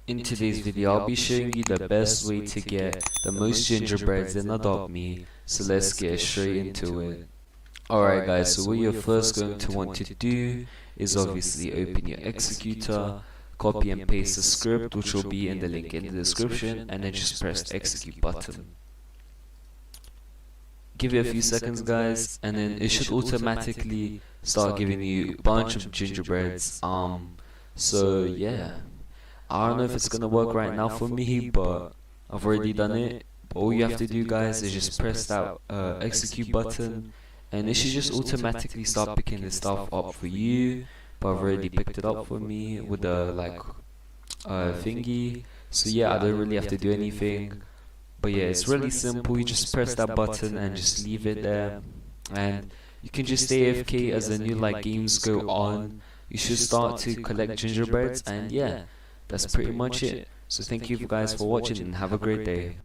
In today's video, I'll be showing you the best way to get the most gingerbreads in Adopt Me, so let's get straight into it. Alright guys, so what you're first going to want to do is obviously open your executor, copy and paste the script which will be in the link in the description, and then just press the execute button. Give it a few seconds guys, and then it should automatically start giving you a bunch of gingerbreads. So yeah, I don't know if it's gonna work right now for me, but I've already done it. But all you have to do guys is just press that execute button, and it should just automatically start picking the stuff up for you. But I've already picked it up for me with the thingy. So yeah, I don't really have to do anything. But yeah, it's really simple. You just press that button and just leave it there, and you can just stay AFK as the new games go on. You should start to collect gingerbreads, and yeah, that's pretty much it. So thank you guys for watching and have a great day.